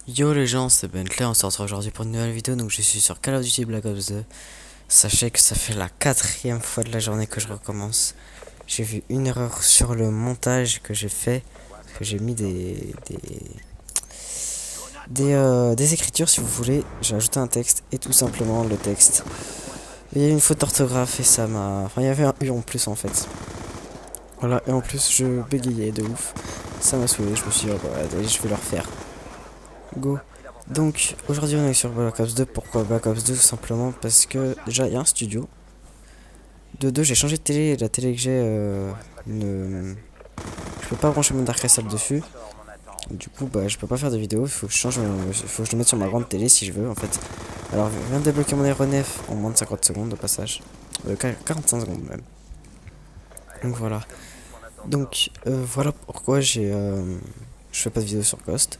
Yo les gens, c'est Bentley, on se retrouve aujourd'hui pour une nouvelle vidéo. Donc je suis sur Call of Duty Black Ops 2. Sachez que ça fait la 4e fois de la journée que je recommence. J'ai vu une erreur sur le montage que j'ai fait, que j'ai mis des écritures si vous voulez. J'ai ajouté un texte et tout simplement le texte, il y a eu une faute d'orthographe et ça m'a... Enfin il y avait un U en plus en fait. Voilà, et en plus je bégayais de ouf. Ça m'a saoulé, je me suis dit oh, bah, allez, je vais le refaire. Go. Donc aujourd'hui on est sur Black Ops 2. Pourquoi Black Ops 2? Tout simplement parce que déjà il y a un studio. De deux, j'ai changé de télé. La télé que j'ai ne... Je peux pas brancher mon Dark Crystal dessus. Du coup bah je peux pas faire de vidéo. Il faut que je change il faut que je le mette sur ma grande télé si je veux en fait. Alors je viens de débloquer mon aéronef en moins de 50 secondes au passage. 45 secondes même. Donc voilà. Donc voilà pourquoi je fais pas de vidéo sur Ghost.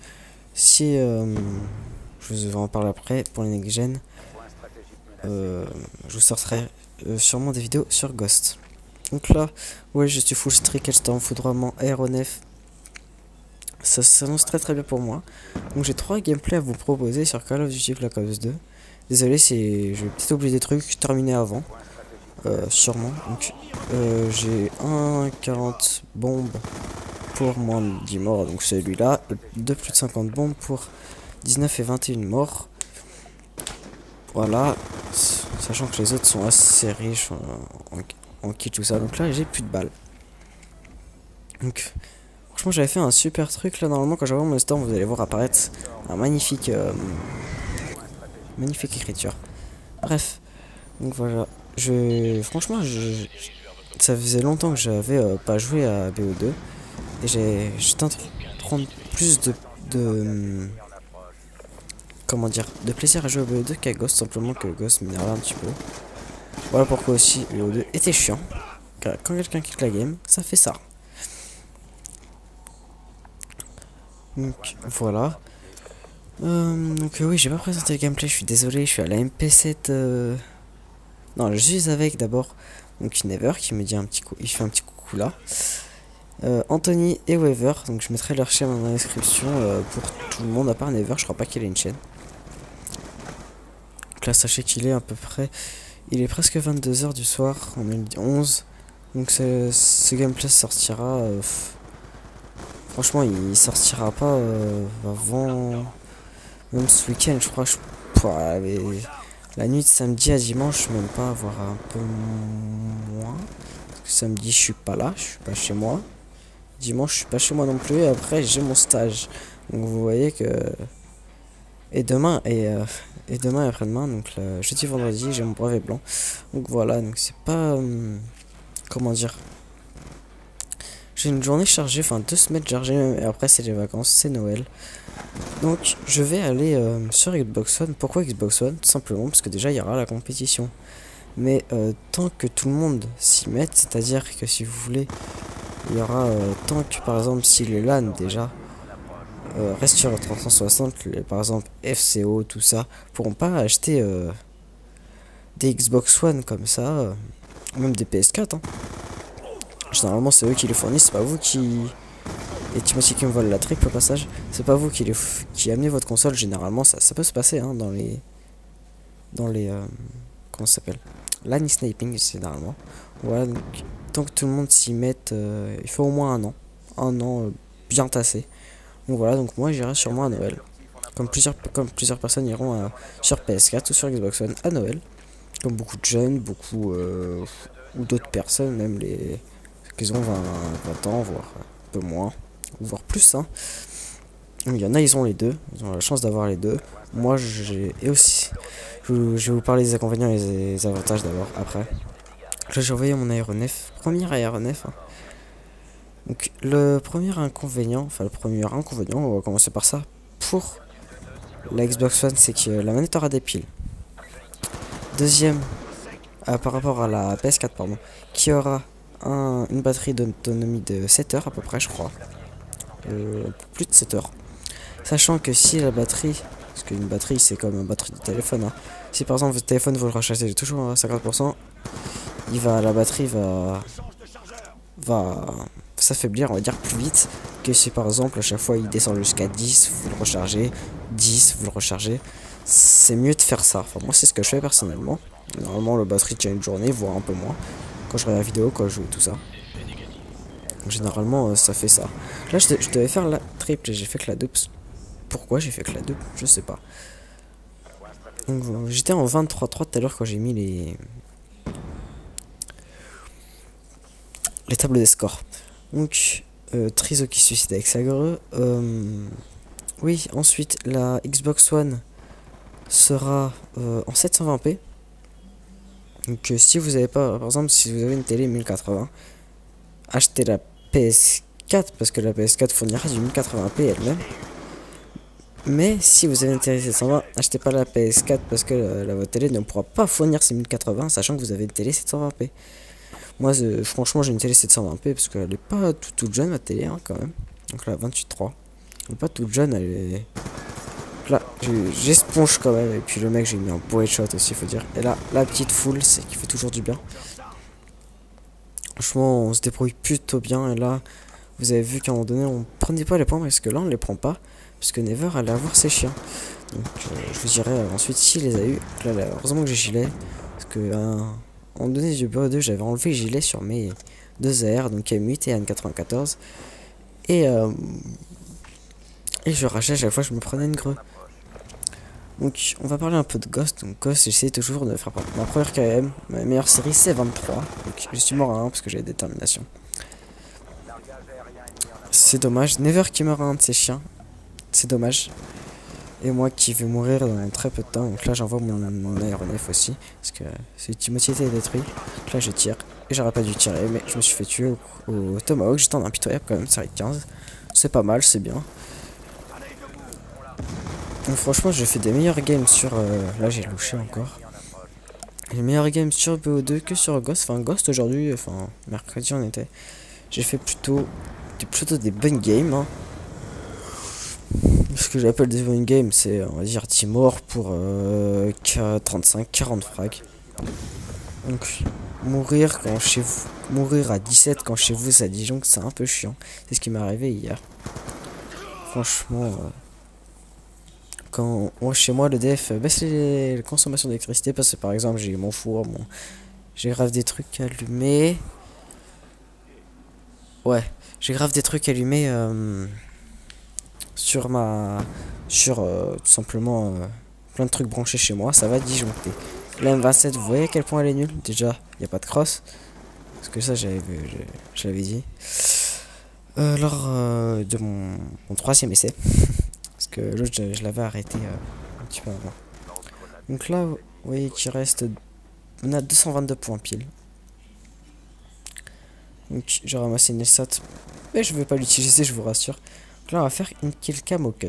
Si je vous en parle après pour les next gen, je vous sortirai sûrement des vidéos sur Ghost. Donc là, ouais, je suis full streak, en foudroiement, aéronef. Ça s'annonce très très bien pour moi. Donc j'ai 3 gameplays à vous proposer sur Call of Duty Black Ops 2. Désolé si je vais peut-être oublier des trucs, terminer avant. Sûrement. Donc j'ai un 40 bombes pour moins de 10 morts, donc celui-là, et de plus de 50 bombes pour 19 et 21 morts. Voilà, sachant que les autres sont assez riches en kit, tout ça. Donc là, j'ai plus de balles. Donc, franchement, j'avais fait un super truc là. Normalement, quand j'avais mon store, vous allez voir apparaître un magnifique, magnifique écriture. Bref, donc voilà. Franchement, ça faisait longtemps que j'avais pas joué à BO2 et j'étais en train de prendre plus de comment dire, de plaisir à jouer à BO2 qu'à Ghost, simplement que Ghost m'énerve un petit peu. Voilà pourquoi aussi BO2 était chiant. Car quand quelqu'un quitte la game, ça fait ça. Donc voilà. Donc oui, j'ai pas présenté le gameplay, je suis désolé, je suis à la MP7. Non, je suis avec d'abord. Donc Never qui me dit un petit coup, il fait un petit coucou là. Anthony et Weaver, donc je mettrai leur chaîne dans la description pour tout le monde à part Never, je crois pas qu'il ait une chaîne. Donc là, sachez qu'il est à peu près, il est presque 22 h du soir, on est 11. Donc ce gameplay sortira, franchement il sortira pas avant, même ce week-end je crois, la nuit de samedi à dimanche, même pas, voire un peu moins. Parce que samedi je suis pas là, je suis pas chez moi. Dimanche je suis pas chez moi non plus et après j'ai mon stage. Donc vous voyez que... Et demain et après-demain, donc là, jeudi vendredi j'ai mon brevet blanc. Donc voilà, donc c'est pas... comment dire, j'ai une journée chargée, enfin 2 semaines chargées et après c'est les vacances, c'est Noël. Donc je vais aller sur Xbox One. Pourquoi Xbox One? Tout simplement parce que déjà il y aura la compétition. Mais tant que tout le monde s'y mette, c'est-à-dire que si vous voulez, il y aura tant que par exemple si les LAN déjà restent sur 360, par exemple FCO, tout ça, pourront pas acheter des Xbox One comme ça, même des PS4. Hein. Généralement c'est eux qui les fournissent, c'est pas vous qui... Et Timothy qui me vole la triple au passage, c'est pas vous qui amenez votre console. Généralement ça peut se passer hein, dans les comment ça s'appelle, l'annie sniping généralement. Voilà, donc tant que tout le monde s'y mette, il faut au moins un an bien tassé. Donc voilà, donc moi j'irai sûrement à Noël, comme plusieurs personnes iront sur PS4 ou sur Xbox One à Noël, comme beaucoup de jeunes, beaucoup ou d'autres personnes, même les qui ont 20 ans, voire un peu moins, voire plus. Hein. Il y en a, ils ont les deux, ils ont la chance d'avoir les deux. Moi, et aussi, je vais vous parler des inconvénients et des avantages d'abord, après. Là, j'ai envoyé mon aéronef, premier aéronef. Hein. Donc, le premier inconvénient, on va commencer par ça. Pour la Xbox One, c'est que la manette aura des piles. Deuxième, par rapport à la PS4, pardon, qui aura une batterie d'autonomie de 7 heures à peu près, je crois. Plus de 7 heures. Sachant que si la batterie, parce qu'une batterie c'est comme une batterie de téléphone, hein. Si par exemple votre téléphone vous le rechargez toujours à 50%, la batterie va s'affaiblir, on va dire, plus vite que si par exemple à chaque fois il descend jusqu'à 10, vous le rechargez, 10, vous le rechargez. C'est mieux de faire ça. Enfin, moi, c'est ce que je fais personnellement. Normalement, le batterie tient une journée, voire un peu moins. Quand je regarde la vidéo, quand je joue et tout ça. Donc, généralement, ça fait ça. Là, je devais faire la triple et j'ai fait que la double. Pourquoi j'ai fait que la double? Je sais pas. Donc, j'étais en 23-3 tout à l'heure quand j'ai mis les tables des scores. Donc, Trizo qui se suicide avec Sagreux. Oui, ensuite, la Xbox One sera en 720p. Donc, si vous avez pas, par exemple, si vous avez une télé 1080, achetez la PS4 parce que la PS4 fournira du 1080p elle-même. Mais si vous avez une télé 720, achetez pas la PS4 parce que votre télé ne pourra pas fournir ces 1080, sachant que vous avez une télé 720p. Moi, franchement, j'ai une télé 720p parce qu'elle est pas toute jeune, ma télé, hein, quand même. Donc là, 28.3. Elle est pas toute jeune, elle est... Là, j'esponge quand même. Et puis le mec, j'ai mis un beau headshot aussi, faut dire. Et là, la petite foule, c'est qui fait toujours du bien. Franchement, on se débrouille plutôt bien. Et là, vous avez vu qu'à un moment donné, on prenait pas les points parce que là, on les prend pas. Parce que Never allait avoir ses chiens. Donc, je vous dirai ensuite s'il les a eu. Là, heureusement que j'ai gilet. Parce que, à un moment donné, du bureau 2, j'avais enlevé le gilet sur mes deux AR, donc M8 et N94. Et je rachais à chaque fois que je me prenais une greu. Donc on va parler un peu de Ghost. Donc Ghost, j'essaie toujours de faire ma première KM. Ma meilleure série c'est 23. Donc je suis mort à 1 parce que j'ai détermination. C'est dommage. Never qui meurt à un de ses chiens. C'est dommage. Et moi qui vais mourir dans très peu de temps. Donc là j'envoie mon aéronef aussi. Parce que Timothy était détruit. Donc là je tire. Et j'aurais pas dû tirer. Mais je me suis fait tuer au Tomahawk. J'étais en impitoyable quand même. Série 15. C'est pas mal, c'est bien. Donc franchement j'ai fait des meilleures games sur... là j'ai louché encore. Les meilleures games sur BO2 que sur Ghost. Enfin Ghost aujourd'hui, enfin mercredi on était... J'ai fait plutôt des bonnes games. Hein. Ce que j'appelle des bonnes games c'est on va dire 10 morts pour 35-40 frags. Donc mourir quand chez vous... Mourir à 17 quand chez vous ça dit donc c'est un peu chiant. C'est ce qui m'est arrivé hier. Franchement... quand chez moi le DF baisse les consommations d'électricité parce que par exemple j'ai mon four, j'ai grave des trucs allumés. Ouais, j'ai grave des trucs allumés sur tout simplement plein de trucs branchés chez moi, ça va disjoncter. La M27, vous voyez à quel point elle est nulle. Déjà, il n'y a pas de cross. Parce que ça j'avais dit. Lors de mon troisième essai. Parce que l'autre je l'avais arrêté un petit peu avant. Donc là, vous voyez qu'il reste... On a 222 points pile. Donc j'ai ramassé une SAT. Mais je ne vais pas l'utiliser, je vous rassure. Donc là, on va faire une kill cam au cut.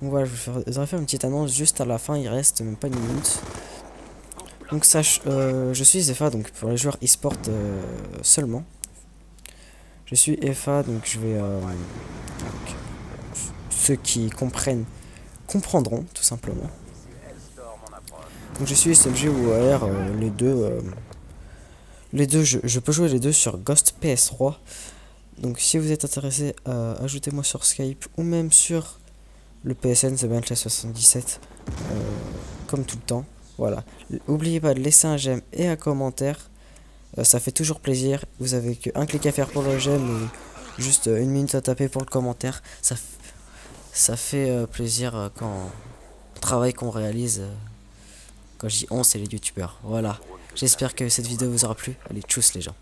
Donc voilà, je vais faire une petite annonce juste à la fin. Il reste même pas une minute. Donc sache, je suis FA, donc pour les joueurs e-sport seulement. Je suis FA, donc je vais... donc, ceux qui comprendront tout simplement. Donc je suis SMG ou AR, les deux je peux jouer les deux sur Ghost PS3. Donc si vous êtes intéressé, ajoutez-moi sur Skype ou même sur le PSN The Bentley 77 comme tout le temps. Voilà, n'oubliez pas de laisser un j'aime et un commentaire, ça fait toujours plaisir. Vous avez qu'un clic à faire pour le j'aime ou juste une minute à taper pour le commentaire. Ça fait plaisir quand le travail qu'on réalise. Quand je dis on, c'est les youtubeurs. Voilà. J'espère que cette vidéo vous aura plu. Allez, tchuss les gens.